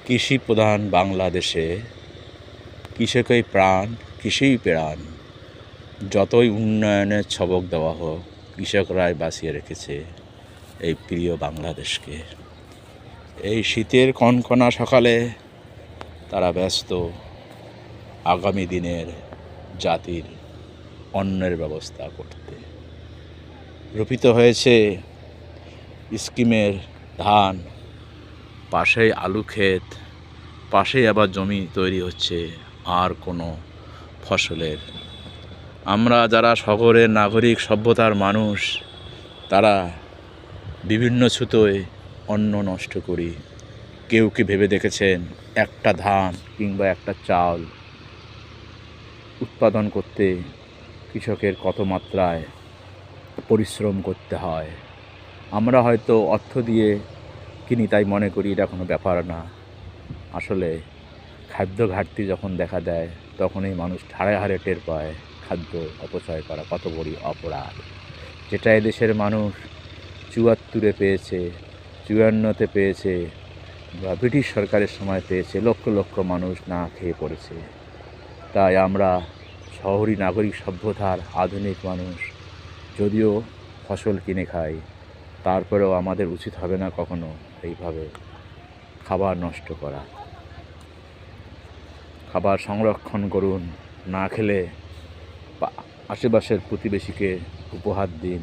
কৃষি প্রধান বাংলাদেশে কৃষকই প্রাণ, কৃষিই প্রাণ। যতই উন্নয়নের ছবক দেওয়া হোক, কৃষকরাই বাঁচিয়ে রেখেছে এই প্রিয় বাংলাদেশকে। এই শীতের কনকনা সকালে তারা ব্যস্ত আগামী দিনের জাতির অন্নের ব্যবস্থা করতে। রোপিত হয়েছে স্কিমের ধান, পাশেই আলু ক্ষেত, পাশেই আবার জমি তৈরি হচ্ছে আর কোনো ফসলের। আমরা যারা শহরের নাগরিক সভ্যতার মানুষ, তারা বিভিন্ন ছুতোয় অন্ন নষ্ট করি। কেউ কি ভেবে দেখেছেন একটা ধান কিংবা একটা চাল উৎপাদন করতে কৃষকের কত মাত্রায় পরিশ্রম করতে হয়? আমরা হয়তো অর্থ দিয়ে কিনি, তাই মনে করি এটা কোনো ব্যাপার না। আসলে খাদ্য ঘাটতি যখন দেখা দেয়, তখনই মানুষ হাড়ে হাড়ে টের পায় খাদ্য অপচয় করা কত বড় অপরাধ। যেটা এদেশের মানুষ ৭৪-এ পেয়েছে, ৫৪-তে পেয়েছে, বা ব্রিটিশ সরকারের সময় পেয়েছে, লক্ষ লক্ষ মানুষ না খেয়ে পড়েছে। তাই আমরা শহরি নাগরিক সভ্যতার আধুনিক মানুষ যদিও ফসল কিনে খাই, তারপরেও আমাদের উচিত হবে না কখনো এইভাবে খাবার নষ্ট করা। খাবার সংরক্ষণ করুন, না খেলে আশেপাশের প্রতিবেশীকে উপহার দিন,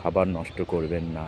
খাবার নষ্ট করবেন না।